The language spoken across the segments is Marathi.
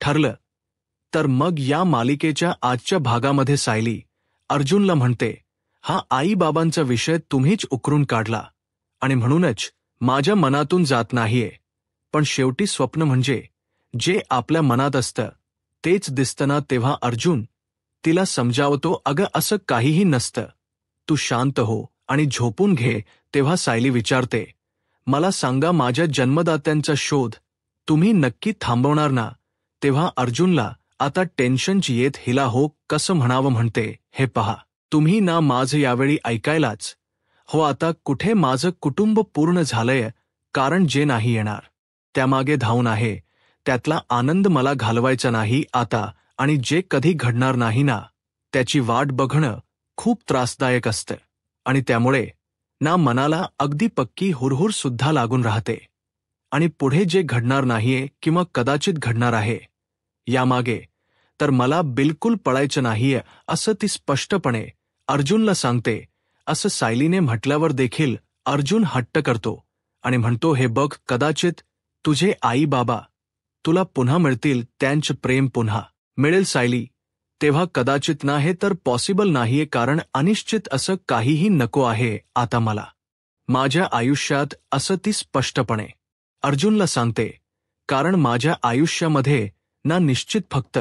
ठरलं. तर मग या मालिकेच्या आजच्या भागामध्ये सायली अर्जुनला म्हणते, हा आई-बाबांचा विषय तुम्हीच उकरून काढला आणि म्हणूनच माझ्या मनातून जात नाहीये. पण शेवटी स्वप्न म्हणजे जे आपल्या मनात असतं तेच दिसतं ना. तेव्हा अर्जुन तिला समजावतो, अगं असं काहीही नसतं, तू शांत हो आणि झोपून घे. तेव्हा सायली विचारते, मला सांगा माझ्या जन्मदात्यांचा शोध तुम्ही नक्की थांबवणार ना. तेव्हा अर्जुनला आता टेन्शनच येत हिला हो कसं म्हणावं म्हणते, हे पहा तुम्ही ना माझं यावेळी ऐकायलाच. हो आता कुठे माझं कुटुंब पूर्ण झालंय, कारण जे नाही येणार त्यामागे धावून आहे, त्यातला आनंद मला घालवायचा नाही आता. आणि जे कधी घडणार नाही ना त्याची वाट बघणं खूप त्रासदायक असतं. आणि त्यामुळे ना मनाला अगदी पक्की हुरहुर सुद्धा लागून राहते. आणि पुढे जे घडणार नाहीये किंवा कदाचित घडणार आहे यामागे तर मला बिलकुल पळायचं नाहीये असं ती स्पष्टपणे अर्जुनला सांगते. असं सायलीने म्हटल्यावर देखील अर्जुन हट्ट करतो आणि म्हणतो, हे बघ कदाचित तुझे आई बाबा तुला पुन्हा मिळतील, त्यांचं प्रेम पुन्हा मिळेल सायली. तेव्हा कदाचित ना हे तर पॉसिबल नाहीये, कारण अनिश्चित असं काहीही नको आहे आता मला माझ्या आयुष्यात, असं ती स्पष्टपणे अर्जुनला सांगते. कारण माझ्या आयुष्यामध्ये ना निश्चित फक्त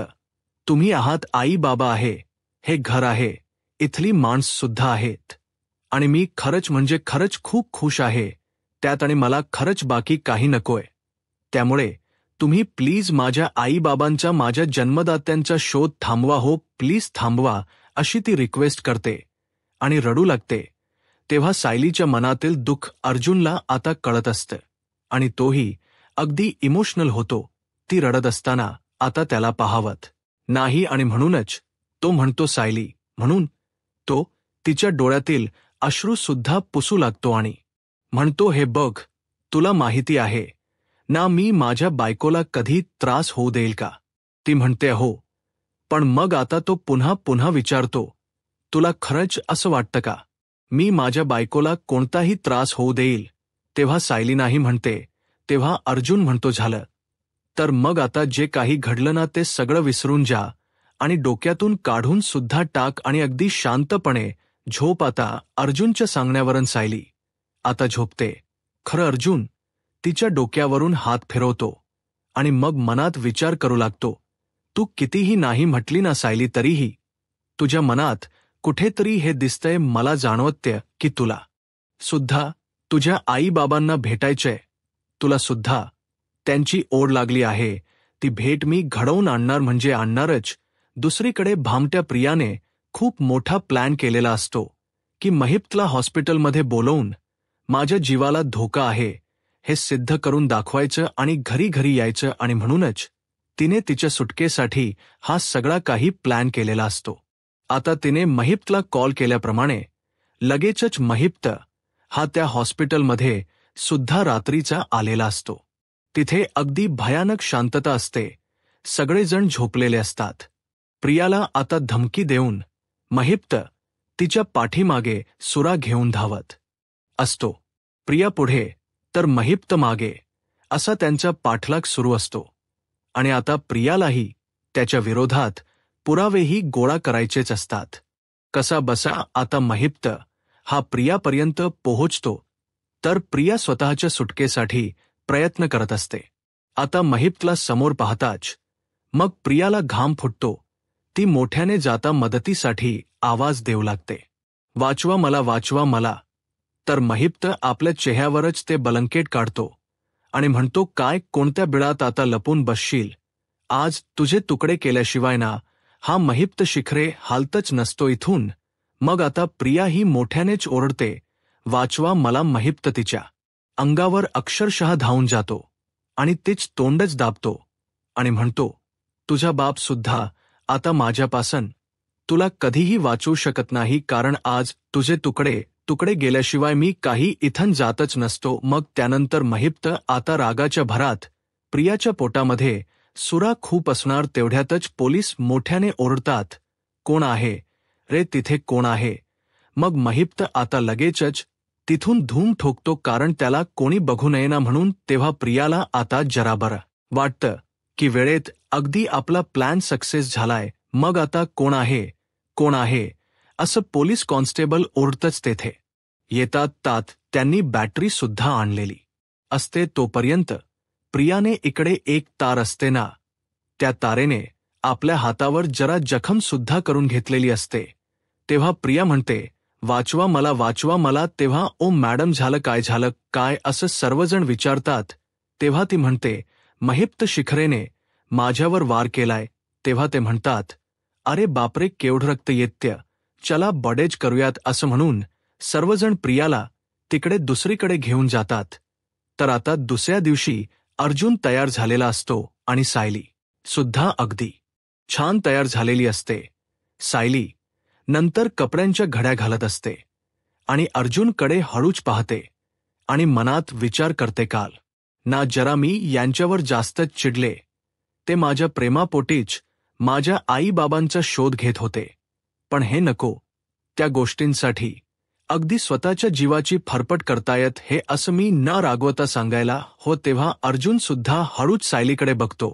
तुम्ही आहात, आई बाबा आहे, हे घर आहे, इथली माणसंसुद्धा आहेत. आणि मी खरंच म्हणजे खरंच खूप खुश आहे त्यात आणि मला खरंच बाकी काही नकोय. त्यामुळे तुम्ही प्लीज माझ्या आईबाबांचा, माझ्या जन्मदात्यांचा शोध थांबवा, हो प्लीज थांबवा, अशी ती रिक्वेस्ट करते आणि रडू लागते. तेव्हा सायलीच्या मनातील दुःख अर्जुनला आता कळत असतं आणि तोही अगदी इमोशनल होतो. ती रडत असताना आता त्याला पाहावत नाही आणि म्हणूनच तो म्हणतो सायली, म्हणून तो तिच्या डोळ्यातील अश्रू सुद्धा पुसू लागतो आणि म्हणतो, हे बघ तुला माहिती आहे ना मी माझ्या बायकोला कधी त्रास होऊ देईल का. ती म्हणते, हो. पण मग आता तो पुन्हा पुन्हा विचारतो, तुला खरंच असं वाटतं का मी माझ्या बायकोला कोणताही त्रास होऊ देईल. तेव्हा सायली नाही म्हणते. तेव्हा अर्जुन म्हणतो, झालं तर मग आता जे काही घडलं ना ते सगळं विसरून जा आणि डोक्यातून काढून सुद्धा टाक आणि अगदी शांतपणे झोप आता. अर्जुनच्या सांगण्यावरून सायली आता झोपते. खरं अर्जुन तिच्या डोक्यावरून हात फिरवतो आणि मग मनात विचार करू लागतो, तू कितीही नाही म्हटली ना सायली तरीही तुझ्या मनात कुठेतरी हे दिसतंय, मला जाणवतंय की तुला सुद्धा तुझ्या आई-बाबांना भेटायचंय, तुला सुद्धा त्यांची ओढ लागली आहे. ती भेट मी घडवून आणणार म्हणजे आणणारच. दुसरीकडे भामट्या प्रियाने खूप मोठा प्लॅन केलेला असतो की महिप्तला हॉस्पिटलमध्ये बोलवून माझ्या जीवाला धोका आहे हे सिद्ध करून दाखवायचं आणि घरी घरी यायचं. आणि म्हणूनच तिने तिच्या सुटकेसाठी हा सगळा काही प्लॅन केलेला असतो. आता तिने महिप्तला कॉल केल्याप्रमाणे लगेचच महिप्त हा त्या हॉस्पिटलमध्ये सुद्धा रात्रीचा आलेला असतो. तिथे अगदी भयानक शांतता असते, सगळेजण झोपलेले असतात. प्रियाला आता धमकी देऊन महिप्त तिच्या पाठीमागे सुरा घेऊन धावत असतो. प्रिया पुढे तर महिप्त मागे, असा त्यांचा पाठलाग सुरू असतो. आणि आता प्रियालाही त्याच्या विरोधात पुरावेही गोळा करायचेच असतात. कसा बसा आता महिप्त हा प्रियापर्यंत पोहोचतो तर प्रिया स्वतःच्या सुटकेसाठी प्रयत्न करत असते. आता महिप्तला समोर पाहताच मग प्रियाला घाम फुटतो. ती मोठ्याने जाता मदतीसाठी आवाज देऊ लागते, वाचवा मला, वाचवा मला. तर महिप्त आपल्या चेहऱ्यावरच ते बलंकेट काढतो आणि म्हणतो, काय कोणत्या बिळात आता लपून बसशील, आज तुझे तुकडे केल्याशिवाय ना हा महिप्त शिखरे हालतच नसतो इथून. मग आता प्रिया ही मोठ्यानेच ओरडते, वाचवा मला. महिप्त तिच्या अंगावर अक्षरशः धावून जातो आणि तीच तोंडच दाबतो आणि म्हणतो, तुझा बाप सुद्धा आता माझ्यापासून तुला कधीही वाचवू शकत नाही, कारण आज तुझे तुकडे तुकडे गेल्याशिवाय मी काही इथून जातच नसतो. मग त्यानंतर महिप्त आता रागाच्या भरात प्रियाच्या पोटामध्ये सुरा खूप असणार तेवढ्यातच पोलीस मोठ्याने ओरडतात, कोण आहे रे तिथे, कोण आहे. मग महिप्त आता लगेचच तिथून धूम ठोकतो, कारण त्याला कोणी बघू नये ना म्हणून. तेव्हा प्रियाला आता जरा बरं वाटतं की वेळेत अगदी आपला प्लॅन सक्सेस झालाय, मग आता कोण आहे असं पोलीस कॉन्स्टेबल ओरडतच तेथे येतात. तात त्यांनी बॅटरी सुद्धा आणलेली असते. तोपर्यंत प्रियाने इकडे एक तार असते ना, त्या तारेने आपल्या हातावर जरा जखम सुद्धा करून घेतलेली असते. तेव्हा प्रिया म्हणते, वाचवा मला. तेव्हा ओ मॅडम झालं काय असं सर्वजण विचारतात. तेव्हा ती म्हणते, महिप्त शिखरेने माझ्यावर वार केलाय. तेव्हा ते म्हणतात, अरे बापरे केवढं रक्त येत्य, चला बडेज करूयात असं म्हणून सर्वजण प्रियाला तिकडे दुसरीकडे घेऊन जातात. तर आता दुसऱ्या दिवशी अर्जुन तयार झालेला असतो आणि सायली सुद्धा अगदी छान तयार झालेली असते. सायली नंतर कपड्यांच्या घड्या घालत असते आणि अर्जुनकडे हळूच पाहते आणि मनात विचार करते, काल ना जरा मी यांच्यावर जास्तच चिडले. ते माझ्या प्रेमापोटीच माझ्या आईबाबांचा शोध घेत होते, पण हे नको त्या गोष्टींसाठी अगदी स्वतःच्या जीवाची फरफट करतायत हे असं मी न रागवता सांगायला हो. तेव्हा अर्जुन सुद्धा हळूच सायलीकडे बघतो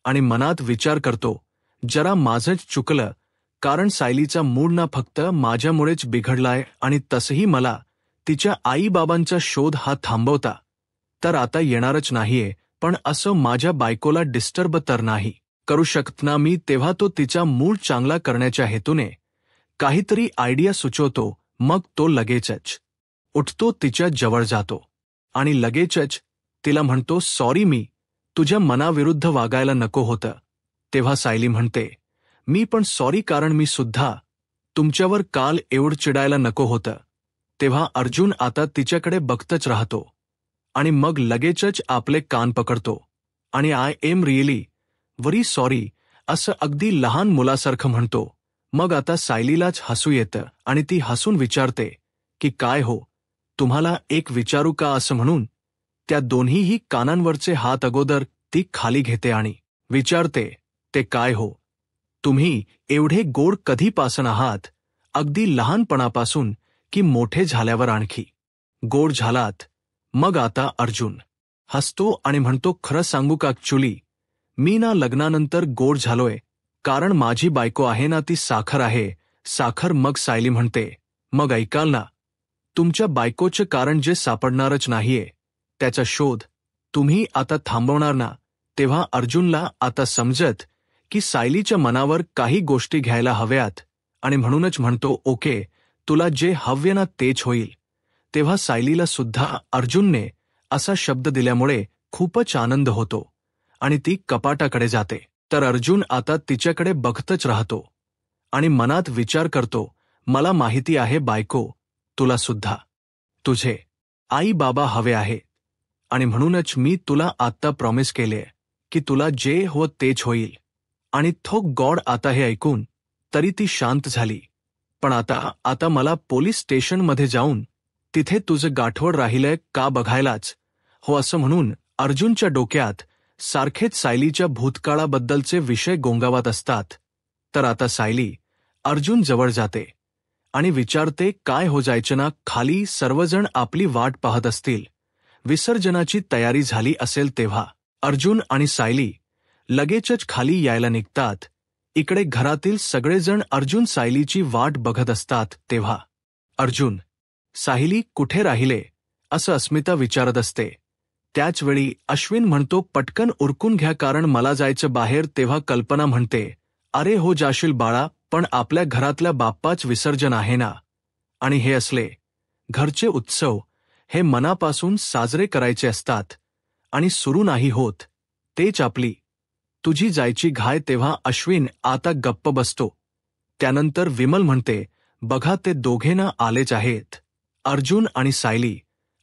आणि मनात विचार करतो, जरा माझंच चुकलं, कारण सायलीचा मूड ना फक्त माझ्यामुळेच बिघडलाय आणि तसंही मला तिच्या आईबाबांचा शोध हा थांबवता तर आता येणारच नाहीये, पण असं माझ्या बायकोला डिस्टर्ब तर नाही करू शकत ना मी. तेव्हा तो तिचा मूड चांगला करण्याच्या हेतूने काहीतरी आयडिया सुचवतो. मग तो लगेचच उठतो, तिच्या जवळ जातो आणि लगेचच तिला म्हणतो, सॉरी, मी तुझ्या मनाविरुद्ध वागायला नको होतं. तेव्हा सायली म्हणते, मी पण सॉरी, कारण मी सुद्धा तुमच्यावर काल एवढं चिडायला नको होतं. तेव्हा अर्जुन आता तिच्याकडे बघतच राहतो आणि मग लगेचच आपले कान पकडतो आणि I am really very sorry असं अगदी लहान मुलासारखं म्हणतो. मग आता सायलीलाच हसू येतं आणि ती हसून विचारते की काय हो, तुम्हाला एक विचारू का असं म्हणून त्या दोन्हीही कानांवरचे हात अगोदर ती खाली घेते आणि विचारते, ते काय हो, तुम्ही एवढे गोड कधीपासून आहात, अगदी लहानपणापासून की मोठे झाल्यावर आणखी गोड झालात. मग आता अर्जुन हसतो आणि म्हणतो, खरं सांगू का, ऍक्च्युली मी ना लग्नानंतर गोड झालोय, कारण माझी बायको आहे ना ती साखर आहे, साखर. मग सायली म्हणते, मग ऐकाल ना, तुमच्या बायकोचं कारण जे सापडणारच नाहीये त्याचा शोध तुम्ही आता थांबवणार ना. तेव्हा अर्जुनला आता समजत की सायलीच्या मनावर काही गोष्टी घ्यायला हव्यात आणि म्हणूनच म्हणतो, ओके, तुला जे हवे ना तेच होईल. तेव्हा सायलीला सुद्धा अर्जुनने असा शब्द दिल्यामुळे खूपच आनंद होतो आणि ती कपाटाकडे जाते. तर अर्जुन आता तिच्याकडे बघतच राहतो आणि मनात विचार करतो, मला माहिती आहे बायको, तुला सुद्धा तुझे आई बाबा हवे आहे आणि म्हणूनच मी तुला आत्ता प्रॉमिस केले की तुला जे हो तेच होईल. आणि थोक गॉड. आता हे ऐकून तरी ती शांत झाली. पण आता मला पोलीस स्टेशनमध्ये जाऊन तिथे तुझं गाठवड राहिलंय का बघायलाच हो असं म्हणून अर्जुनच्या डोक्यात सारखेच सायलीच्या भूतकाळाबद्दलचे विषय गोंगावत असतात. तर आता सायली अर्जुन जवळ जाते आणि विचारते, काय हो जायचं ना खाली, सर्वजण आपली वाट पाहत असतील, विसर्जनाची तयारी झाली असेल. तेव्हा अर्जुन आणि सायली लगेचच खाली यायला निघतात. इकडे घरातील सगळेजण अर्जुन सायलीची वाट बघत असतात. तेव्हा अर्जुन, सायली कुठे राहिले असं अस्मिता विचारत असते. त्याचवेळी अश्विन म्हणतो, पटकन उरकून घ्या कारण मला जायचं बाहेर. तेव्हा कल्पना म्हणते, अरे हो जाशील बाळा, पण आपल्या घरातल्या बाप्पाच विसर्जन आहे ना, आणि हे असले घरचे उत्सव हे मनापासून साजरे करायचे असतात आणि सुरू नाही होत तेच आपली तुझी जायची घाय. तेव्हा अश्विन आता गप्प बसतो. त्यानंतर विमल म्हणते, बघा ते दोघे ना आलेच आहेत. अर्जुन आणि सायली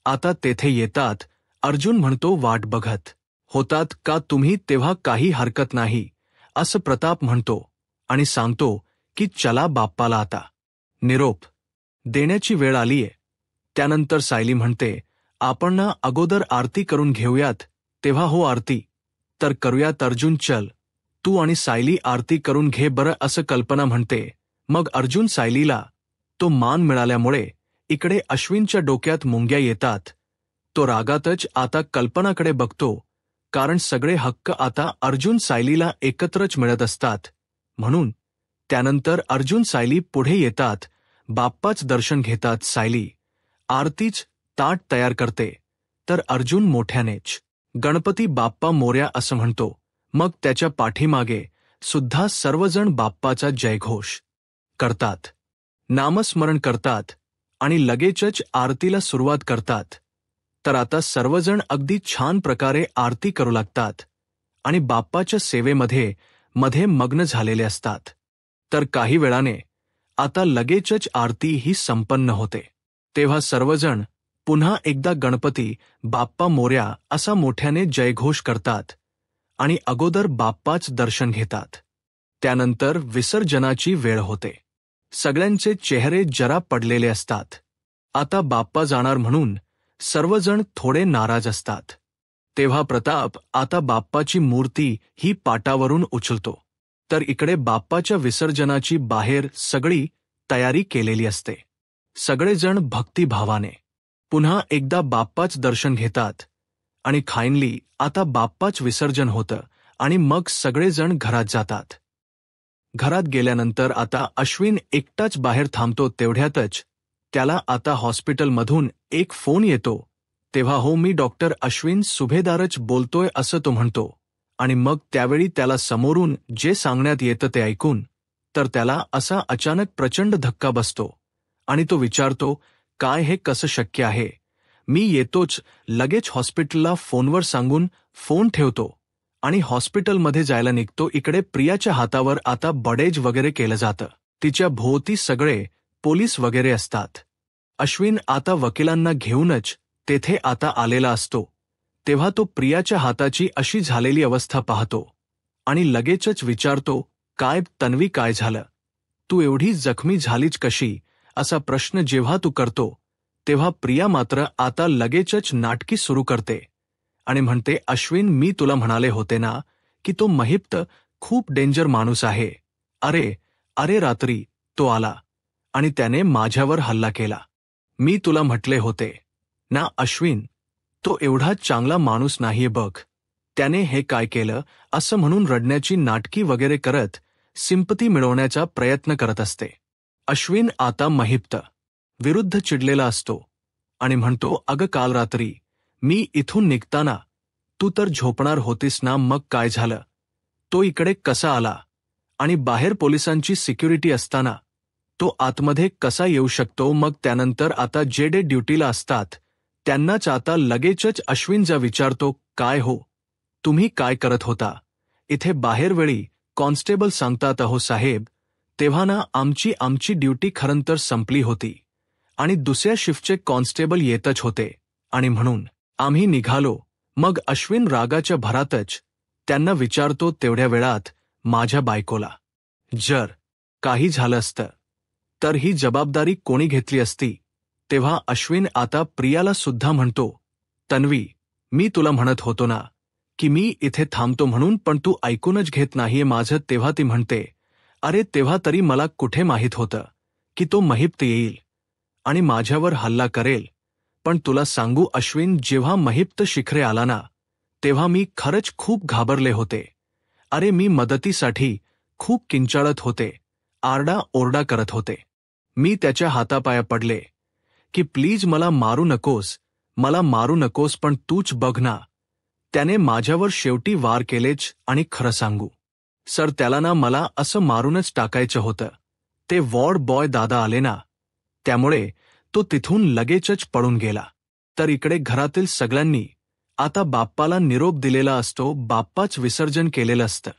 आता तेथे येतात. अर्जुन म्हणतो, वाट बघत होतात का तुम्ही? तेव्हा काही हरकत नाही असं प्रताप म्हणतो आणि सांगतो की चला बाप्पाला आता निरोप देण्याची वेळ आलीये. त्यानंतर सायली म्हणते, आपण ना अगोदर आरती करून घेऊयात. तेव्हा हो आरती तर करूयात. अर्जुन, चल तू आणि सायली आरती करून घे बरं असं कल्पना म्हणते. मग अर्जुन सायलीला तो मान मिळाल्यामुळे इकडे अश्विनच्या डोक्यात मुंग्या येतात. तो रागातच आता कल्पनाकडे बघतो, कारण सगळे हक्क आता अर्जुन सायलीला एकत्रच मिळत असतात म्हणून. त्यानंतर अर्जुन सायली पुढे येतात, बाप्पाच दर्शन घेतात. सायली आरतीच ताट तयार करते, तर अर्जुन मोठ्यानेच गणपती बाप्पा मोरया असं म्हणतो. मग त्याच्या पाठीमागे सुद्धा सर्वजण बाप्पाचा जयघोष करतात, नामस्मरण करतात आणि लगेचच आरतीला सुरुवात करतात. तर आता सर्वजण अगदी छान प्रकारे आरती करू लागतात आणि बाप्पाच्या सेवेमध्ये मध्ये मग्न झालेले असतात. तर काही वेळाने आता लगेचच आरती ही संपन्न होते. तेव्हा सर्वजण पुन्हा एकदा गणपती बाप्पा मोरया असा मोठ्याने जयघोष करतात आणि अगोदर बाप्पाच दर्शन घेतात. त्यानंतर विसर्जनाची वेळ होते. सगळ्यांचे चेहरे जरा पडलेले असतात. आता बाप्पा जाणार म्हणून सर्वजण थोडे नाराज असतात. तेव्हा प्रताप आता बाप्पाची मूर्ती ही पाटावरून उचलतो. तर इकडे बाप्पाच्या विसर्जनाची बाहेर सगळी तयारी केलेली असते. सगळेजण भक्तिभावाने पुन्हा एकदा बाप्पाच दर्शन घेतात आणि खाईनली आता बाप्पाच विसर्जन होतं आणि मग सगळेजण घरात जातात. घरात गेल्यानंतर आता अश्विन एकटाच बाहेर थांबतो. तेवढ्यातच त्याला आता हॉस्पिटलमधून एक फोन येतो. तेव्हा हो मी डॉक्टर अश्विन सुभेदारच बोलतोय असं तो म्हणतो. आणि मग त्यावेळी त्याला समोरून जे सांगण्यात येतं ते ऐकून तर त्याला असा अचानक प्रचंड धक्का बसतो आणि तो विचारतो, काय हे कसं शक्य आहे? मी येतोच. लगेच हॉस्पिटलला फोनवर सांगून फोन ठेवतो आणि हॉस्पिटलमध्ये जायला निघतो. इकडे प्रियाच्या हातावर आता बडेज वगैरे केलं जातं. तिच्या भोवती सगळे पोलीस वगैरे असतात. अश्विन आता वकिलांना घेऊनच तेथे आता आलेला असतो. तेव्हा तो प्रियाच्या हाताची अशी झालेली अवस्था पाहतो आणि लगेचच विचारतो, काय तन्वी, काय झालं? तू एवढी जखमी झालीच कशी? असा प्रश्न जेव्हा तू करतो तेव्हा प्रिया मात्र आता लगेचच नाटकी सुरू करते आणि म्हणते, अश्विन मी तुला म्हणाले होते ना की तो महिप्त खूप डेंजर माणूस आहे. अरे रात्री तो आला आणि त्याने माझ्यावर हल्ला केला. मी तुला म्हटले होते ना अश्विन, तो एवढा चांगला माणूस नाहीये बघ. त्याने हे काय केलं असं म्हणून रडण्याची नाटकी वगैरे करत सिंपती मिळवण्याचा प्रयत्न करत असते. अश्विन आता महिप्त विरुद्ध चिडलेला असतो आणि म्हणतो, अगं काल रात्री मी इथून निघताना तू तर झोपणार होतीस ना, मग काय झालं? तो इकडे कसा आला आणि बाहेर पोलिसांची सिक्युरिटी असताना तो आतमध्ये कसा येऊ शकतो? मग त्यानंतर आता जे डे ड्युटीला असतात त्यांनाच आता लगेचच अश्विनचा विचारतो, काय हो तुम्ही काय करत होता इथे बाहेर? वेळी कॉन्स्टेबल सांगतात, अहो साहेब तेव्हा ना आमची ड्युटी खरंतर संपली होती आणि दुसऱ्या शिफ्टचे कॉन्स्टेबल येतच होते आणि म्हणून आम्ही निघालो. मग अश्विन रागाच्या भरातच त्यांना विचारतो, तेवढ्या वेळात माझ्या बायकोला जर काही झालं असतं तर ही जबाबदारी कोणी घेतली असती? तेव्हा अश्विन आता प्रियाला सुद्धा म्हणतो, तन्वी मी तुला म्हणत होतो ना की मी इथे थांबतो म्हणून, पण तू ऐकूनच घेत नाहीये माझं. तेव्हा ती म्हणते, अरे तेव्हा तरी मला कुठे माहीत होतं की तो महिप्त येईल आणि माझ्यावर हल्ला करेल. पण तुला सांगू अश्विन, जेव्हा महिप्त शिखरे आला ना तेव्हा मी खरंच खूप घाबरले होते. अरे मी मदतीसाठी खूप किंचाळत होते, आरडा ओरडा करत होते. मी त्याच्या हातापाया पडले की प्लीज मला मारू नकोस, मला मारू नकोस. पण तूच बघ ना, त्याने माझ्यावर शेवटी वार केलेच. आणि खरं सांगू सर, त्याला ना मला असं मारूनच टाकायचं होतं. ते वॉर्ड बॉय दादा आले ना त्यामुळे तो तिथून लगेचच पळून गेला. तर इकडे घरातील सगळ्यांनी आता बाप्पाला निरोप दिलेला असतो. बाप्पाच विसर्जन केलेलं असतं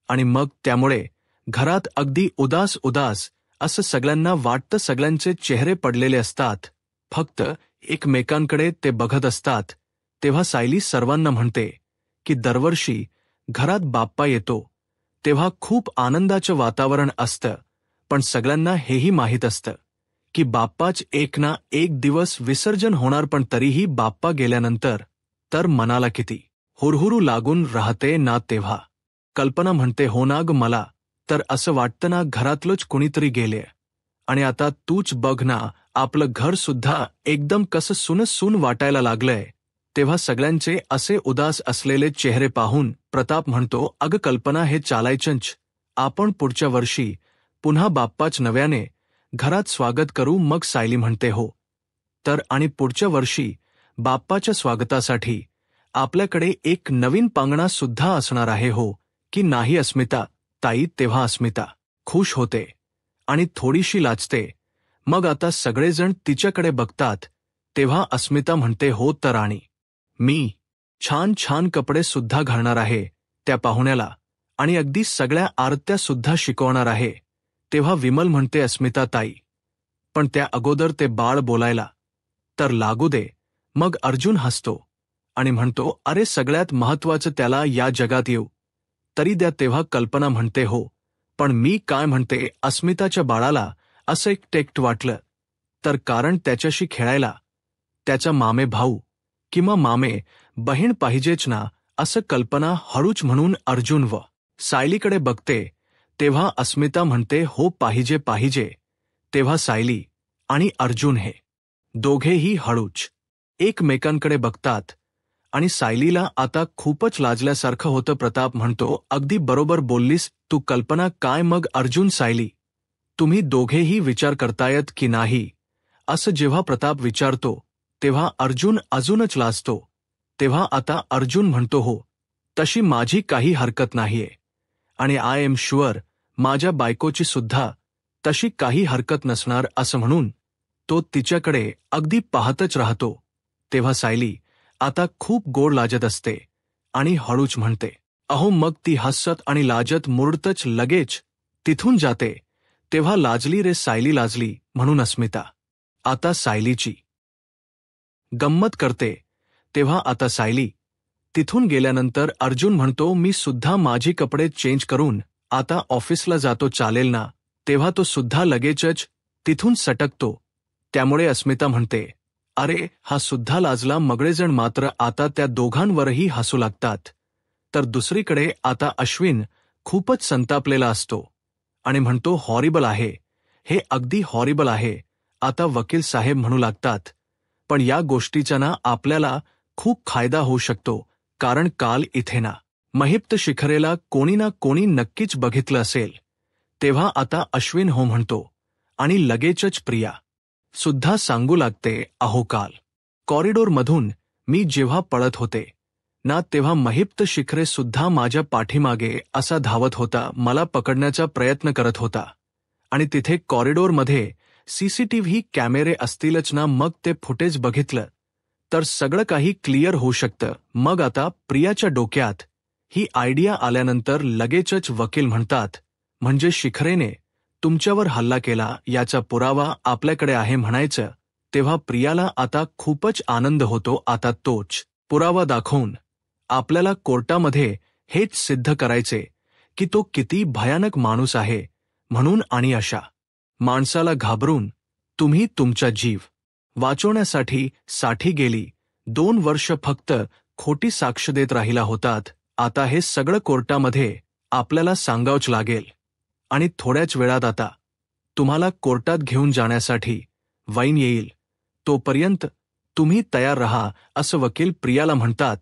आणि मग त्यामुळे घरात अगदी उदास असं सगळ्यांना वाटतं. सगळ्यांचे चेहरे पडलेले असतात, फक्त एकमेकांकडे ते बघत असतात. तेव्हा सायली सर्वांना म्हणते की दरवर्षी घरात बाप्पा येतो तेव्हा खूप आनंदाचं वातावरण असतं, पण सगळ्यांना हेही माहीत असतं की बाप्पाच एक ना एक दिवस विसर्जन होणार. पण तरीही बाप्पा गेल्यानंतर तर मनाला किती हुरहुरू लागून राहते ना. तेव्हा कल्पना म्हणते, हो ना ग, मला तर असं वाटतं ना घरातलंच कुणीतरी गेले आणि आता तूच बघ ना आपलं घर सुद्धा एकदम कसं सून वाटायला लागलंय. तेव्हा सगळ्यांचे असे उदास असलेले चेहरे पाहून प्रताप म्हणतो, अगं कल्पना, हे चालायचंच. आपण पुढच्या वर्षी पुन्हा बाप्पाच नव्याने घरात स्वागत करू. मग सायली म्हणते, हो तर, आणि पुढच्या वर्षी बाप्पाच्या स्वागतासाठी आपल्याकडे एक नवीन पांगणा सुद्धा असणार आहे, हो की नाही अस्मिता ताई? तेव्हा अस्मिता खुश होते आणि थोडीशी लाजते. मग आता सगळेजण तिच्याकडे बघतात. तेव्हा अस्मिता म्हणते, हो तर, आणि मी छान छान कपडे सुद्धा घालणार आहे त्या पाहुण्याला, आणि अगदी सगळ्या आरत्या सुद्धा शिकवणार आहे. तेव्हा विमल म्हणते, अस्मिता ताई, पण त्या अगोदर ते बाळ बोलायला तर लागू दे. मग अर्जुन हसतो आणि म्हणतो, अरे सगळ्यात महत्वाचं त्याला या जगात येऊ तरी द्या. तेव्हा कल्पना म्हणते, हो पण मी काय म्हणते, अस्मिताच्या बाळाला असं एक टेक्ट वाटलं तर, कारण त्याच्याशी खेळायला त्याचा मामे भाऊ किंवा मामे बहीण पाहिजेच ना, असं कल्पना हळूच म्हणून अर्जुन व सायलीकडे बघते. तेव्हा अस्मिता म्हणते, हो पाहिजे पाहिजे. तेव्हा सायली आणि अर्जुन हे दोघेही हळूच एकमेकांकडे बघतात आणि सायलीला आता खूपच लाजल्यासारखं होतं. प्रताप म्हणतो, अगदी बरोबर बोललीस तू कल्पना. काय मग अर्जुन, सायली, तुम्ही दोघेही विचार करतायत की नाही? असं जेव्हा प्रताप विचारतो तेव्हा अर्जुन अजूनच लाजतो. तेव्हा आता अर्जुन म्हणतो, हो तशी माझी काही हरकत नाहीये, आणि आय एम शुअर माझ्या बायकोची सुद्धा तशी काही हरकत नसणार. असं म्हणून तो तिच्याकडे अगदी पाहतच राहतो. तेव्हा सायली आता खूप गोड लाजत असते आणि हळूच म्हणते, अहो. मग ती हसत आणि लाजत मुरडतच लगेच तिथून जाते. तेव्हा लाजली रे सायली, लाजली म्हणून अस्मिता आता सायलीची गंमत करते. तेव्हा आता सायली तिथून गेल्यानंतर अर्जुन म्हणतो, मी सुद्धा माझी कपडे चेंज करून आता ऑफिसला जातो, चालेल ना? तेव्हा तो सुद्धा लगेचच तिथून सटकतो. त्यामुळे अस्मिता म्हणते, अरे हा सुद्धा लाजला. मगळेजण मात्र आता त्या दोघांवरही हसू लागतात. तर दुसरीकडे आता अश्विन खूपच संतापलेला असतो आणि म्हणतो, हॉरिबल आहे हे, अगदी हॉरिबल आहे. आता वकील साहेब म्हणू लागतात, पण या गोष्टीचा ना आपल्याला खूप फायदा होऊ शकतो, कारण काल इथे ना महिप्त शिखरेला कोणी ना कोणी नक्कीच बघितलं असेल. तेव्हा आता अश्विन हो म्हणतो आणि लगेचच प्रिया सुद्धा सांगू लागते, अहो काल कॉरिडॉरमधून मी जेव्हा पळत होते ना, तेव्हा महिप्त शिखरे सुद्धा माझ्या पाठीमागे असा धावत होता, मला पकडण्याचा प्रयत्न करत होता. आणि तिथे कॉरिडॉरमध्ये सीसीटीव्ही कॅमेरे असतीलच ना, मग ते फुटेज बघितलं तर सगळं काही क्लिअर होऊ शकतं. मग आता प्रियाच्या डोक्यात ही आयडिया आल्यानंतर लगेचच वकील म्हणतात, म्हणजे शिखरेने तुमच्यावर हल्ला केला याचा पुरावा आपल्याकडे आहे म्हणायचं. तेव्हा प्रियाला आता खूपच आनंद होतो. आता तोच पुरावा दाखवून आपल्याला कोर्टामध्ये हेच सिद्ध करायचे की तो किती भयानक माणूस आहे म्हणून, आणि अशा माणसाला घाबरून तुम्ही तुमचा जीव वाचवण्यासाठी साठी गेली 2 वर्ष फक्त खोटी साक्ष देत राहिला होतात. आता हे सगळं कोर्टामध्ये आपल्याला सांगावंच लागेल, आणि थोड्याच वेळात आता तुम्हाला कोर्टात घेऊन जाण्यासाठी वाईन येईल. तोपर्यंत तुम्ही तयार रहा, असं वकील प्रियाला म्हणतात.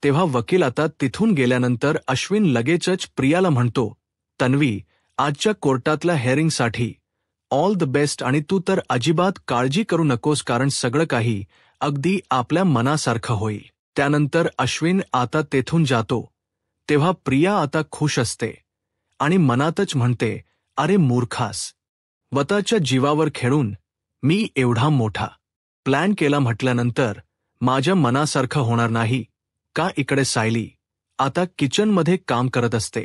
तेव्हा वकील आता तिथून गेल्यानंतर अश्विन लगेचच प्रियाला म्हणतो, तन्वी, आजच्या कोर्टातल्या हेअरिंगसाठी ऑल द बेस्ट, आणि तू तर अजिबात काळजी करू नकोस, कारण सगळं काही अगदी आपल्या मनासारखं होईल. त्यानंतर अश्विन आता तेथून जातो. तेव्हा प्रिया आता खुश असते आणि मनातच म्हणते, अरे मूर्खास, स्वतःच्या जीवावर खेळून मी एवढा मोठा प्लॅन केला म्हटल्यानंतर माझ्या मनासारखं होणार नाही का? इकडे सायली आता किचनमध्ये काम करत असते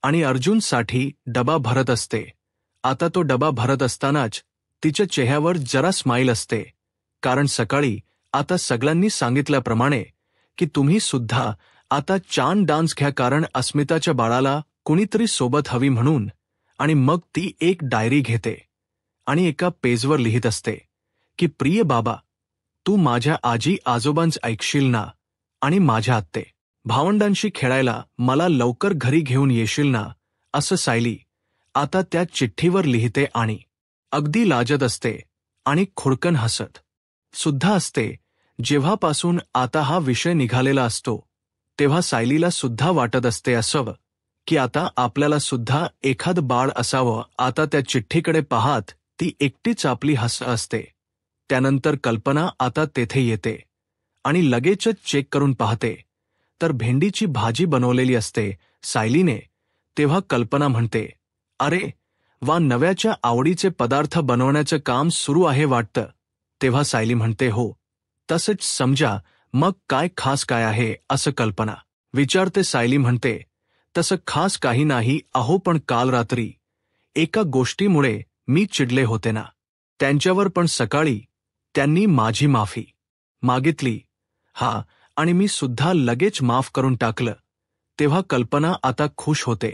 आणि अर्जुनसाठी डबा भरत असते. आता तो डबा भरत असतानाच तिच्या चेहऱ्यावर जरा स्माईल असते, कारण सकाळी आता सगळ्यांनी सांगितल्याप्रमाणे की तुम्ही सुद्धा आता छान डान्स घ्या, कारण अस्मिताच्या बाळाला कुणीतरी सोबत हवी म्हणून. आणि मग ती एक डायरी घेते आणि एका पेजवर लिहित असते की प्रिय बाबा, तू माझ्या आजी आजोबांच ऐकशील ना, आणि माझ्या आत्ते भावंडांशी खेळायला मला लवकर घरी घेऊन येशील ना, असं सायली आता त्या चिठ्ठीवर लिहिते आणि अगदी लाजत असते आणि खुडकन हसत सुद्धा असते. जेव्हापासून आता हा विषय निघालेला असतो तेव्हा सायलीला सुद्धा वाटत असते असावं की आता आपल्याला सुद्धा एखाद बाळ असावं. आता त्या चिठ्ठीकडे पाहत ती एकटीच आपली हसत असते. त्यानंतर कल्पना आता तेथे येते आणि लगेचच चेक करून पाहते तर भेंडीची भाजी बनवलेली असते सायलीने. तेव्हा कल्पना म्हणते, अरे वा, नव्याच्या आवडीचे पदार्थ बनवण्याचं काम सुरू आहे वाटतं. तेव्हा सायली म्हणते, हो तसंच समजा. मग काय खास काय आहे असं कल्पना विचारते. सायली म्हणते, तसं खास काही नाही अहो, पण काल रात्री एका गोष्टीमुळे मी चिडले होते ना, त्यांच्यावर. पण सकाळी त्यांनी माझी माफी मागितली. हा, आणि मी सुद्धा लगेच माफ करून टाकलं. तेव्हा कल्पना आता खुश होते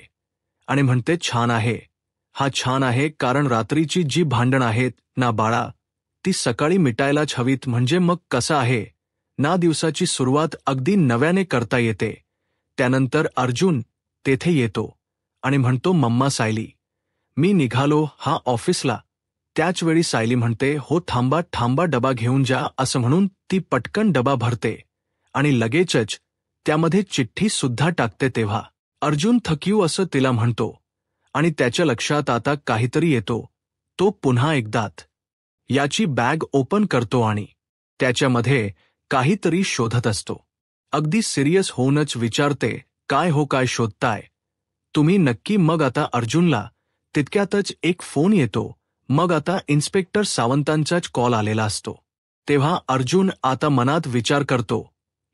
आणि म्हणते, छान आहे, हा छान आहे, कारण रात्रीची जी भांडण आहेत ना बाळा, ती सकाळी मिटायलाच हवीत. म्हणजे मग कसं आहे ना, दिवसाची सुरुवात अगदी नव्याने करता येते. त्यानंतर अर्जुन तेथे येतो आणि म्हणतो, मम्मा सायली, मी निघालो हा ऑफिसला. त्याचवेळी सायली म्हणते, हो थांबा थांबा, डबा घेऊन जा. असं म्हणून ती पटकन डबा भरते आणि लगेचच त्यामध्ये चिठ्ठी सुद्धा टाकते. तेव्हा अर्जुन थकीव असं तिला म्हणतो आणि त्याच्या लक्षात आता काहीतरी येतो. तो पुन्हा एकदात याची बॅग ओपन करतो आणि त्याच्यामध्ये काहीतरी शोधत असतो. अगदी सिरियस होऊनच विचारते, काय हो, काय शोधताय तुम्ही नक्की? मग आता अर्जुनला तितक्यातच एक फोन येतो. मग आता इन्स्पेक्टर सावंतांचाच कॉल आलेला असतो. तेव्हा अर्जुन आता मनात विचार करतो,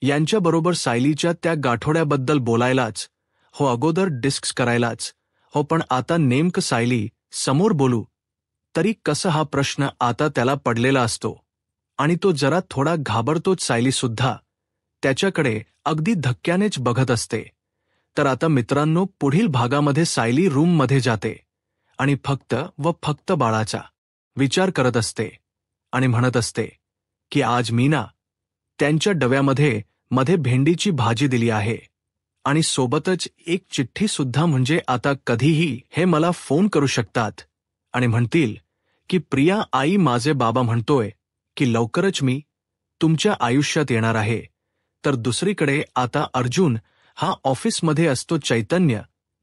यांच्याबरोबर सायलीच्या त्या गाठोड्याबद्दल बोलायलाच, हो अगोदर डिस्कस करायलाच, हो पण आता नेमकं सायली समोर बोलू तरी कसं, हा प्रश्न आता त्याला पडलेला असतो आणि तो जरा थोडा घाबरतोच. सायली सुद्धा त्याच्याकडे अगदी धक्क्यानेच बघत असते. तर आता मित्रांनो, पुढील भागामध्ये सायली रूममध्ये जाते आणि फक्त बाळाचा विचार करत असते आणि म्हणत असते की आज मी ना त्यांच्या डब्यामध्ये भेंडीची भाजी दिली आहे आणि सोबतच एक चिठ्ठी सुद्धा. म्हणजे आता कधीही हे मला फोन करू शकतात आणि म्हणतील की प्रिया आई, माझे बाबा म्हणतोय की लवकरच मी तुमच्या आयुष्यात येणार आहे. तर दुसरीकडे आता अर्जुन हा ऑफिसमध्ये असतो. चैतन्य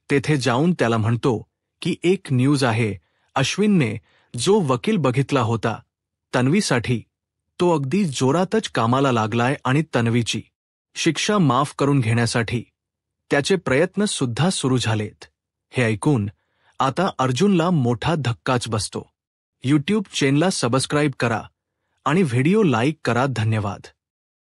तेथे जाऊन त्याला म्हणतो की एक न्यूज आहे. अश्विनने जो वकील बघितला होता तन्वीसाठी, तो अगदी जोरातच कामाला लागलाय आणि तन्वीची शिक्षा माफ करून घेण्यासाठी त्याचे प्रयत्न सुद्धा सुरू झालेत. हे ऐकून आता अर्जुनला मोठा धक्काच बसतो. यूट्यूब चॅनलला सबस्क्राईब करा आणि व्हिडिओ लाईक करा. धन्यवाद.